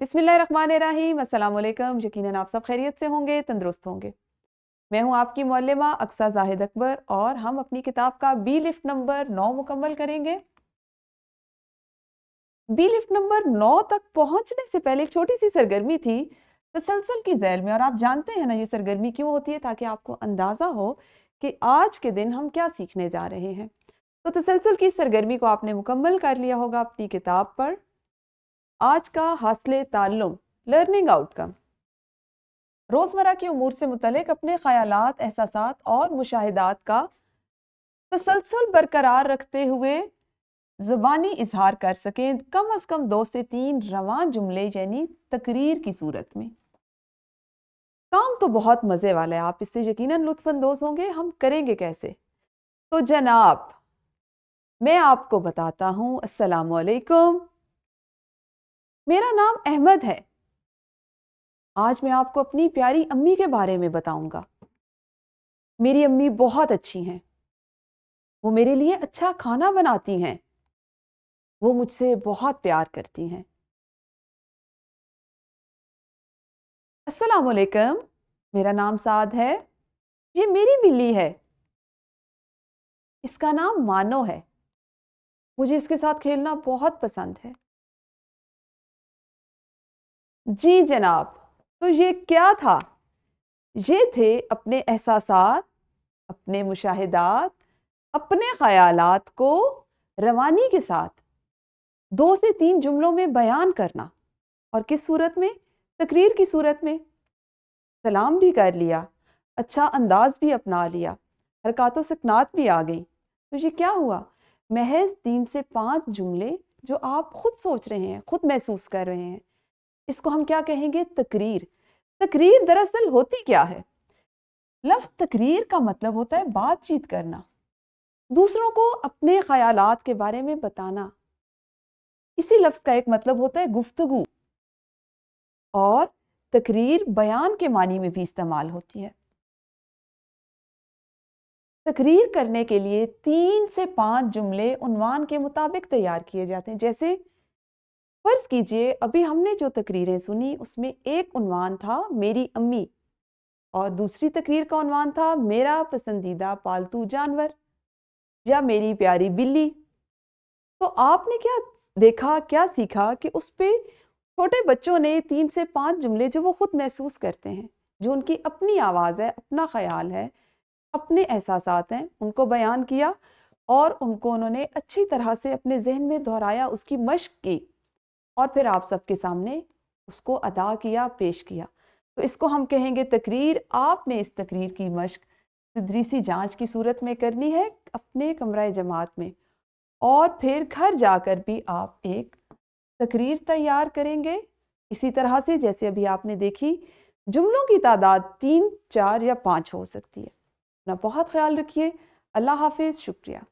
बिस्मिल्लाहिर्रहमानिर्रहीम। अस्सलाम वालेकुम। यकीनन आप सब खैरियत से होंगे, तंदुरुस्त होंगे। मैं हूं आपकी मौल्लिमा अक्सा जाहिद अकबर और हम अपनी किताब का बी लिफ्ट नंबर 9 मुकम्मल करेंगे। बी लिफ्ट नंबर 9 तक पहुंचने से पहले एक छोटी सी सरगर्मी थी तसलसल की झैल में। और आप जानते हैं ना ये सरगर्मी क्यों होती है, ताकि आपको अंदाजा हो कि आज के दिन हम क्या सीखने जा रहे हैं। तो तसलसल की सरगर्मी को आपने मुकम्मल कर लिया होगा अपनी किताब पर। आज का हासिल ताल्लुम, लर्निंग आउटकम, रोज़मर्रा की उमूर से मुतल्लिक अपने ख़यालात, एहसासात और मुशाहिदात का तसलसल बरकरार रखते हुए ज़बानी इजहार कर सकें, कम अज़ कम 2 से 3 रवां जुमले यानी तकरीर की सूरत में। काम तो बहुत मज़े वाला है, आप इससे यकीनन लुत्फ़अंदोज़ होंगे। हम करेंगे कैसे? तो जनाब, मैं आपको बताता हूँ। अस्सलामु अलैकुम, मेरा नाम अहमद है। आज मैं आपको अपनी प्यारी अम्मी के बारे में बताऊंगा। मेरी अम्मी बहुत अच्छी हैं। वो मेरे लिए अच्छा खाना बनाती हैं। वो मुझसे बहुत प्यार करती हैं। अस्सलाम वालेकुम, मेरा नाम साद है। ये मेरी बिल्ली है। इसका नाम मानो है। मुझे इसके साथ खेलना बहुत पसंद है। जी जनाब, तो ये क्या था? ये थे अपने एहसासात, अपने मुशाहिदात, अपने ख्यालात को रवानी के साथ 2 से 3 जुमलों में बयान करना। और किस सूरत में? तकरीर की सूरत में। सलाम भी कर लिया, अच्छा अंदाज भी अपना लिया, हरकत सकनात भी आ गई। तो ये क्या हुआ? महज 3 से 5 जुमले जो आप खुद सोच रहे हैं, खुद महसूस कर रहे हैं, इसको हम क्या कहेंगे? तकरीर। तकरीर दरअसल होती क्या है? लफ्ज़ तकरीर का मतलब होता है बातचीत करना, दूसरों को अपने ख्यालात के बारे में बताना। इसी लफ्ज़ का एक मतलब होता है गुफ्तगू। और तकरीर बयान के मानी में भी इस्तेमाल होती है। तकरीर करने के लिए 3 से 5 जुमले उन्वान के मुताबिक तैयार किए जाते हैं। जैसे फर्ज कीजिए अभी हमने जो तकरीरें सुनी उसमें एक उन्वान था मेरी अम्मी, और दूसरी तकरीर का उन्वान था मेरा पसंदीदा पालतू जानवर या मेरी प्यारी बिल्ली। तो आपने क्या देखा, क्या सीखा कि उस पे छोटे बच्चों ने 3 से 5 जुमले जो वो खुद महसूस करते हैं, जो उनकी अपनी आवाज़ है, अपना ख्याल है, अपने एहसासात हैं, उनको बयान किया और उनको उन्होंने अच्छी तरह से अपने ज़हन में दोहराया, उसकी मश्क की और फिर आप सबके सामने उसको अदा किया, पेश किया। तो इसको हम कहेंगे तकरीर। आपने इस तकरीर की मश्क तदरीसी जांच की सूरत में करनी है अपने कमरा जमात में, और फिर घर जाकर भी आप एक तकरीर तैयार करेंगे इसी तरह से जैसे अभी आपने देखी। जुमलों की तादाद 3, 4 या 5 हो सकती है। अपना बहुत ख्याल रखिए। अल्लाह हाफिज़। शुक्रिया।